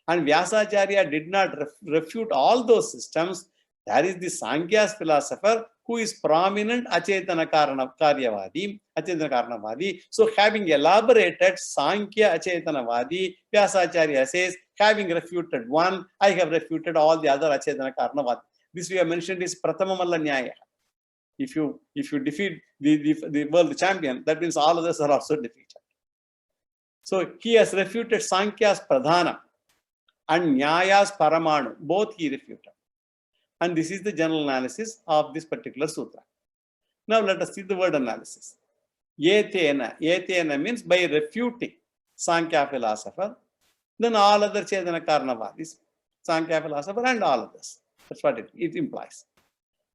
And Vyasacharya did not refute all those systems. There is the Sankhya's philosopher who is prominent Achetana Karanavadi. So having elaborated Sankhya Acetanavadi, Vyasacharya says, having refuted one, I have refuted all the other Achetana Karanavadi. This we have mentioned is Prathamamalla Nyaya. If you defeat the world champion, that means all others are also defeated. So he has refuted Sankhya's Pradhana and Nyaya's Paramanu. Both he refuted. And this is the general analysis of this particular sutra. Now let us see the word analysis. Yetena. Yetena means by refuting Sankhya philosopher, then all other Chetana Karanavadis, Sankhya philosopher and all others. That's what it implies.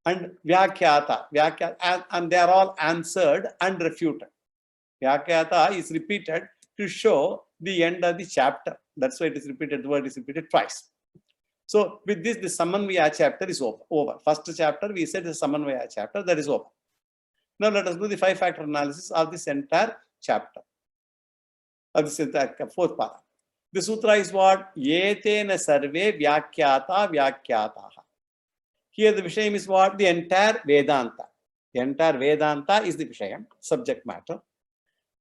And Vyakhyata, and they are all answered and refuted. Vyakhyata is repeated to show the end of the chapter. That's why it is repeated, the word is repeated twice. So with this, the Samanvaya chapter is over. First chapter, we said the Samanvaya chapter, that is over. Now let us do the 5-factor analysis of this entire chapter, of this entire 4th pada. The sutra is what? Yetena sarve vyakhyata vyakhyataha. Here the Vishayam is what? The entire Vedanta. The entire Vedanta is the Vishayam, subject matter.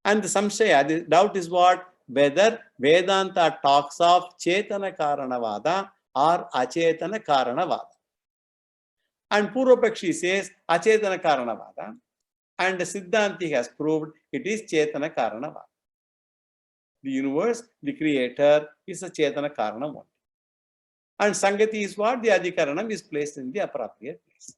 And the Samshaya, the doubt is what? Whether Vedanta talks of Chetana Karanavada or Achetana Karanavada. And Purvapakshi says Achetana Karanavada. And the Siddhanti has proved it is Chetana Karanavada. The universe, the creator, is a Chetana Karanam only. And Sangati is what? The Adhikaranam is placed in the appropriate place.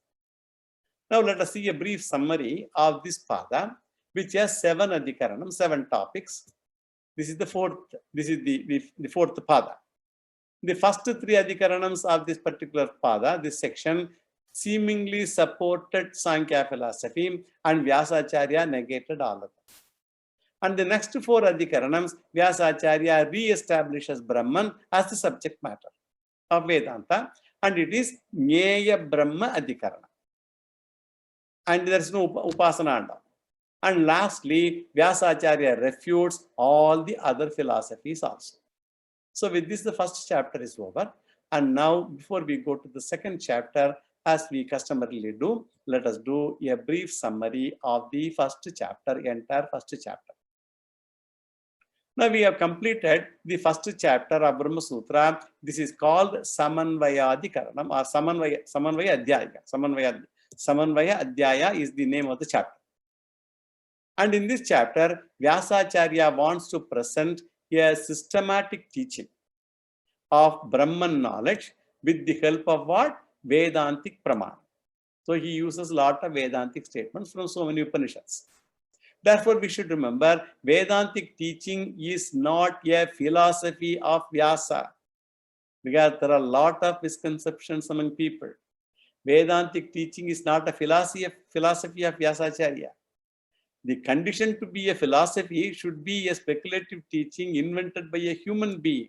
Now let us see a brief summary of this pada, which has 7 Adhikaranam, 7 topics. This is the 4th, this is the 4th pada. The first 3 Adhikaranams of this particular pada, this section, seemingly supported Sankhya philosophy and Vyasacharya negated all of them. And the next 4 Adhikaranams, Vyasacharya re-establishes Brahman as the subject matter of Vedanta. and it is Jnaya Brahma Adhikarana. And there is no Upasana. And lastly, Vyasacharya refutes all the other philosophies also. So with this, the first chapter is over. And now, before we go to the second chapter, as we customarily do, let us do a brief summary of the first chapter, entire first chapter. Now we have completed the first chapter of Brahma Sutra. This is called Samanvayadikaranam or Samanvaya Adhyaya. Samanvaya Adhyaya is the name of the chapter. And in this chapter, Vyasacharya wants to present a systematic teaching of Brahman knowledge with the help of what? Vedantic Pramana. So he uses a lot of Vedantic statements from so many Upanishads. Therefore, we should remember Vedantic teaching is not a philosophy of Vyasa, because there are a lot of misconceptions among people. Vedantic teaching is not a philosophy of Vyasacharya. The condition to be a philosophy should be a speculative teaching invented by a human being,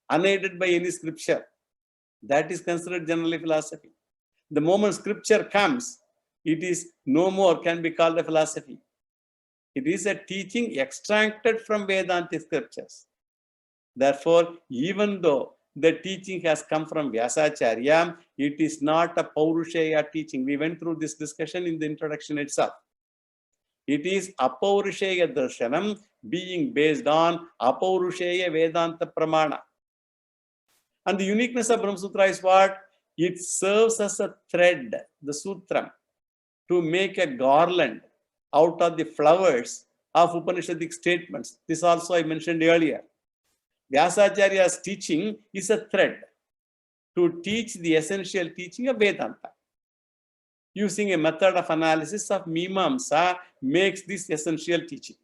unaided by any scripture. That is considered generally philosophy. The moment scripture comes, it is no more can be called a philosophy. It is a teaching extracted from Vedantic scriptures. Therefore, even though the teaching has come from Vyasacharya, it is not a Paurushaya teaching. We went through this discussion in the introduction itself. It is Apaurushaya Darshanam being based on Apaurushaya Vedanta Pramana. And the uniqueness of Brahma Sutra is what? It serves as a thread, the Sutram, to make a garland out of the flowers of Upanishadic statements. This also I mentioned earlier. Vyasacharya's teaching is a thread to teach the essential teaching of Vedanta. Using a method of analysis of Mimamsa makes this essential teaching.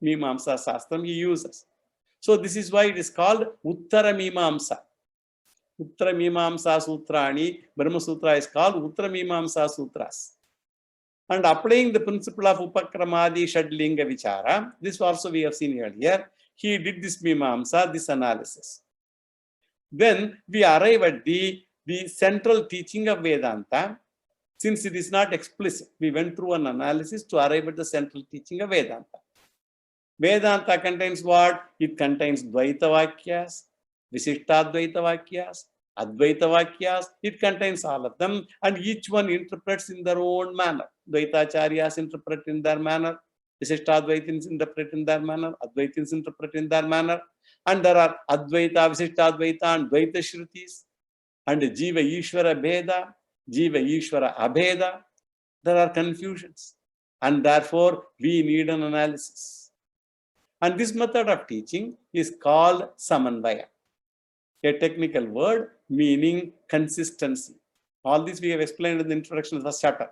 Mimamsa Sastram he uses. So this is why it is called Uttara Mimamsa. Uttara Mimamsa Sutrani, Brahma Sutra is called Uttara Mimamsa Sutras. And applying the principle of Upakramadi Shadlinga Vichara, this also we have seen earlier, he did this Mimamsa, this analysis. Then we arrive at the central teaching of Vedanta. Since it is not explicit, we went through an analysis to arrive at the central teaching of Vedanta. Vedanta contains what? It contains Dvaita Vakyas, Visishtadvaita Vakyas, Advaita Vakyas. It contains all of them, and each one interprets in their own manner. Dvaitacharyas interpret in their manner, Visishtadvaitins interpret in their manner, Advaitins interpret in their manner, and there are Advaita, Visishtadvaita, and Dvaita Shrutis, and Jiva Ishvara Bheda, Jiva Ishvara Abheda. There are confusions, and therefore we need an analysis. And this method of teaching is called Samanvaya, a technical word meaning consistency. All this we have explained in the introduction of the first chapter.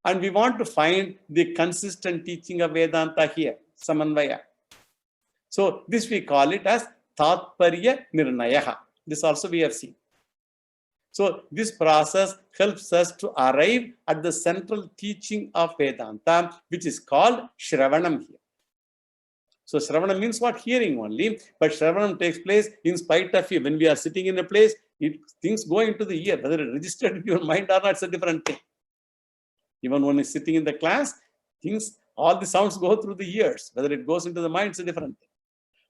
And we want to find the consistent teaching of Vedanta here, Samanvaya. So this we call it as Tatparya Nirnayaha. This also we have seen. So this process helps us to arrive at the central teaching of Vedanta, which is called Shravanam here. So Shravanam means what? Hearing only, but Shravanam takes place in spite of you. When we are sitting in a place, things go into the ear. Whether it registered in your mind or not, it's a different thing. Even when it's sitting in the class, all the sounds go through the ears. Whether it goes into the mind, it's a different thing.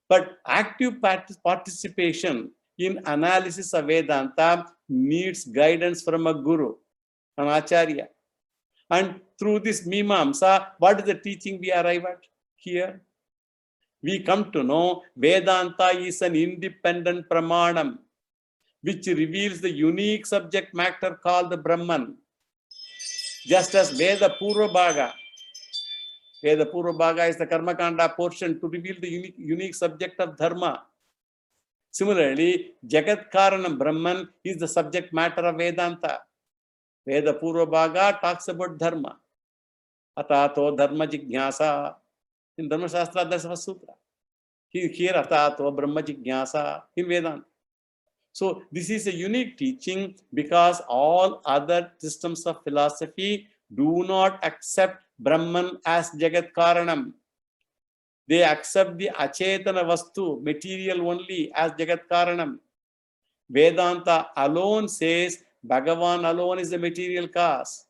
But active participation in analysis of Vedanta needs guidance from a guru, an acharya. And through this Mimamsa, what is the teaching we arrive at here? We come to know Vedanta is an independent pramanam, which reveals the unique subject matter called the Brahman. Just as Veda Purva Bhaga is the Karmakanda portion to reveal the unique subject of Dharma. Similarly, Jagat Karanam Brahman is the subject matter of Vedanta. Veda Purva Bhaga talks about Dharma. Atato Dharma Jignasa. In Dharma Shastra, that's a sutra. Here, Atato Brahma Jignasa in Vedanta. So this is a unique teaching because all other systems of philosophy do not accept Brahman as Jagat Karanam. They accept the Achetana Vastu, material only, as Jagat Karanam. Vedanta alone says Bhagavan alone is the material cause.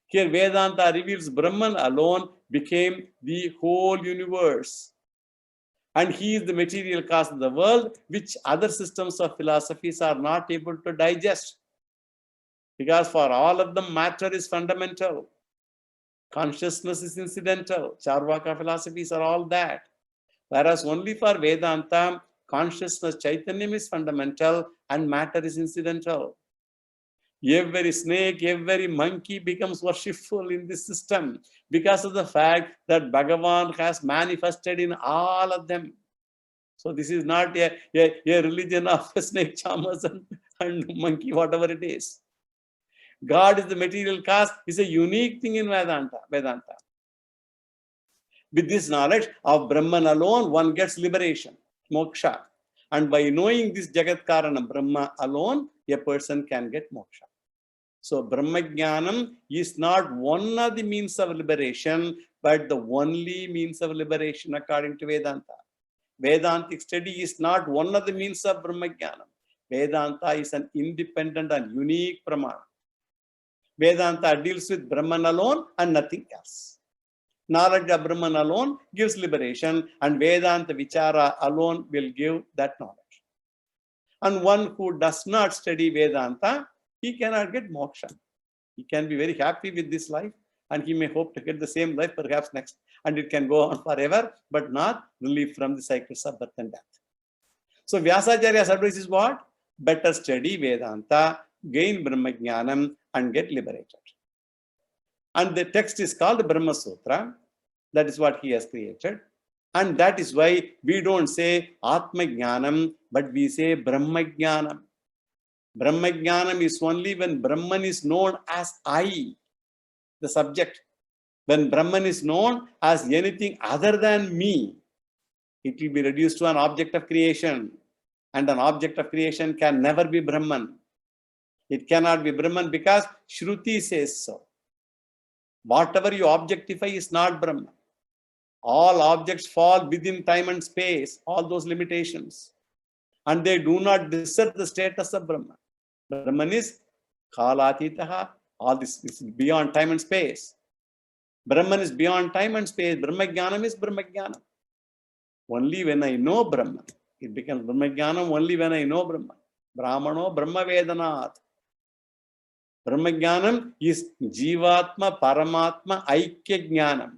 Here Vedanta reveals Brahman alone became the whole universe. And he is the material cause of the world, which other systems of philosophies are not able to digest. Because for all of them, matter is fundamental. Consciousness is incidental. Charvaka philosophies are all that. Whereas only for Vedanta, consciousness, Chaitanyam is fundamental and matter is incidental. Every snake, every monkey becomes worshipful in this system because of the fact that Bhagavan has manifested in all of them. So this is not a religion of snake charmers and monkey, whatever it is. God is the material cause, is a unique thing in Vedanta. With this knowledge of Brahman alone, one gets liberation, moksha. And by knowing this Jagat Karana Brahma alone, a person can get moksha. So Brahma Jnanam is not one of the means of liberation, but the only means of liberation according to Vedanta. Vedantic study is not one of the means of Brahma Jnanam. Vedanta is an independent and unique pramana. Vedanta deals with Brahman alone and nothing else. Knowledge of Brahman alone gives liberation, and Vedanta Vichara alone will give that knowledge. And one who does not study Vedanta, he cannot get moksha. He can be very happy with this life, and he may hope to get the same life perhaps next, and it can go on forever, but not relief from the cycles of birth and death. So Vyasacharya's advice is what? Better study Vedanta, gain Brahma Jnanam, and get liberated. And the text is called Brahma Sutra. That is what he has created. And that is why we don't say Atma Jnanam, but we say Brahma Jnanam. Brahma Jnanam is only when Brahman is known as I, the subject. When Brahman is known as anything other than me, it will be reduced to an object of creation. And an object of creation can never be Brahman. It cannot be Brahman because Shruti says so. Whatever you objectify is not Brahman. All objects fall within time and space, all those limitations. And they do not deserve the status of Brahman. Brahman is Kalatitaha, all this is beyond time and space. Brahman is beyond time and space. Brahma Jnanam is Brahma Jnanam. Only when I know Brahman, it becomes Brahma Jnanam only when I know Brahman. Brahmano Brahma Vedanat. Brahma Jnanam is Jivatma Paramatma Aikya Jnanam.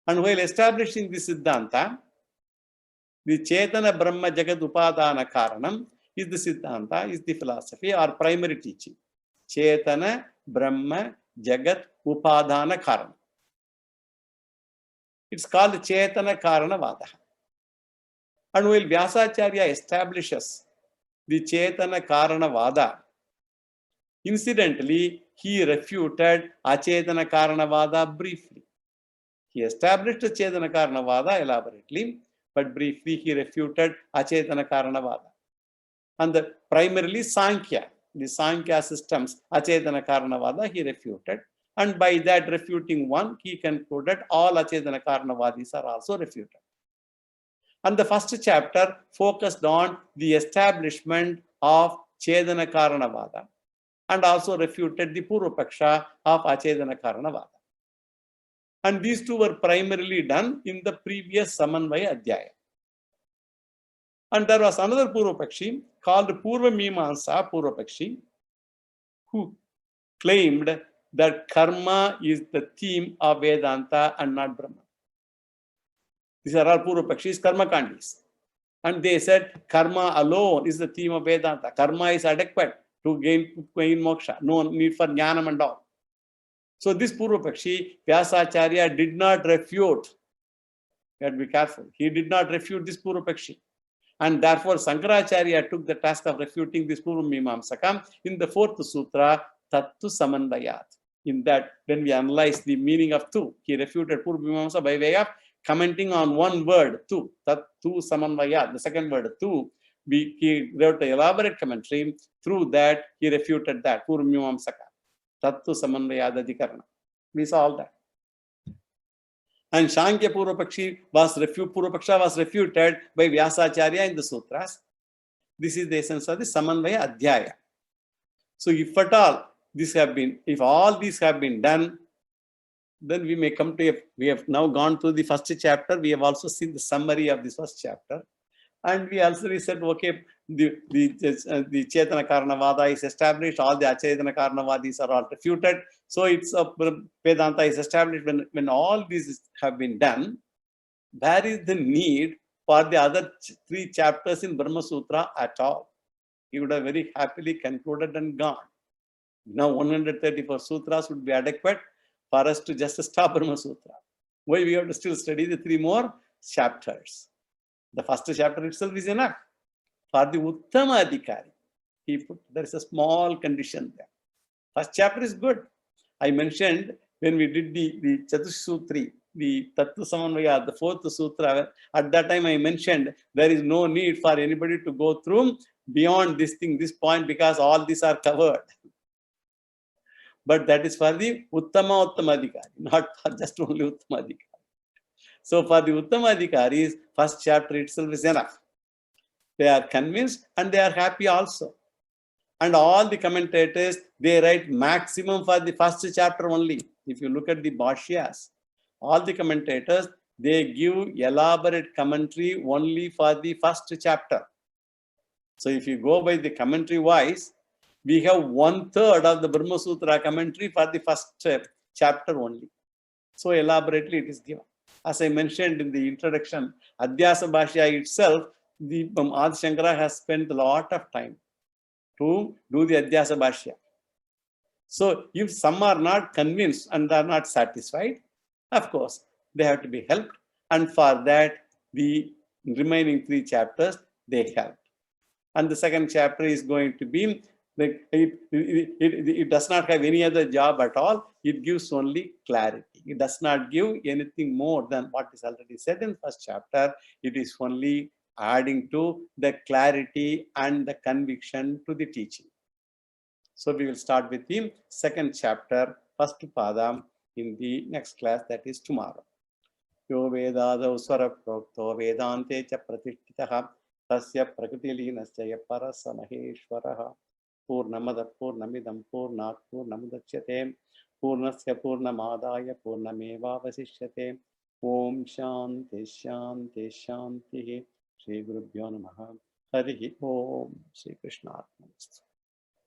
And while establishing this Siddhanta, the Chetana Brahma Jagat Upadana Karanam is the Siddhanta, is the philosophy or primary teaching. Chetana Brahma Jagat Upadana Karanam. It's called Chetana Karanavada. And while Vyasacharya establishes the Chetana Karanavada, incidentally, he refuted Achetana Karanavada briefly. He established Chetana Karanavada elaborately, but briefly he refuted Achetana Karanavada. And primarily Sankhya, the Sankhya systems, Achetana Karanavada, he refuted. And by that refuting one, he concluded all Achetana Karanavadis are also refuted. And the first chapter focused on the establishment of Chetana Karanavada and also refuted the Purvapaksha of Achetana Karanavada. And these two were primarily done in the previous Samanvaya Adhyaya. And there was another Purvapakshi called Purva Mimamsa Purvapakshi, who claimed that karma is the theme of Vedanta and not Brahma. These are all Purvapakshis, karma kandis. And they said karma alone is the theme of Vedanta. Karma is adequate to gain moksha. No need for jnanam and all. So this Purvapakshi, Vyasacharya did not refute. You have to be careful. He did not refute this Purvapakshi. And therefore, Sankaracharya took the task of refuting this Purva Mimamsaka in the fourth sutra, Tattu Samanvayat. In that, when we analyze the meaning of tu, he refuted Purva Mimamsa by way of commenting on one word, tu, Tattu Samanvayat, the second word, tu. He wrote an elaborate commentary. Through that, he refuted that, Purva Mimamsaka. Tattu Samanvayat Adhikarana. We saw all that. And Shankya Purvapaksha was refuted by Vyasacharya in the sutras. This is the essence of the Samanvaya Adhyaya. So if at all this have been, if all these have been done, then we may come to we have now gone through the first chapter. We have also seen the summary of this first chapter. And we also said, okay, the Chetana Karanavada is established, all the Achetana Karanavadis are all refuted. So it's Vedanta is established. When all these have been done, where is the need for the other 3 chapters in Brahma Sutra at all? He would have very happily concluded and gone. Now 134 sutras would be adequate for us to just stop Brahma Sutra. Why we have to still study the 3 more chapters? The first chapter itself is enough. For the Uttama Adhikari, there is a small condition there. First chapter is good. I mentioned when we did the Chatushsutri, the Tattva Samanvaya, the 4th sutra, at that time I mentioned there is no need for anybody to go through beyond this point, because all these are covered. But that is for the Uttama Adhikari, not for just only Uttama Adhikari. So for the Uttama Adhikaris, first chapter itself is enough. They are convinced and they are happy also. And all the commentators, they write maximum for the first chapter only. If you look at the Bhashyas, all the commentators, they give elaborate commentary only for the first chapter. So if you go by the commentary wise, we have 1/3 of the Brahma Sutra commentary for the first chapter only. So elaborately it is given. As I mentioned in the introduction, Adhyasa Bhashya itself, the Adi Shankara has spent a lot of time to do the Adhyasa Bhashya. So if some are not convinced and are not satisfied, of course, they have to be helped. And for that, the remaining 3 chapters, they help. And the second chapter is going to be, like, it does not have any other job at all. It gives only clarity. It does not give anything more than what is already said in first chapter. It is only adding to the clarity and the conviction to the teaching. So we will start with the second chapter, first pada, in the next class, that is tomorrow. Yo vedadau swara prokto vedante cha pratishtitah tasya prakritilinasya parasa maheshwaraha purnamada purnamidam purnat purnamudachyate purnasya purnamadaya purnamevavasishyate. Om shanti shanti shanti. Shri Gurubhyo Namaha. Harihi Om. Shri Krishna Arpanastu.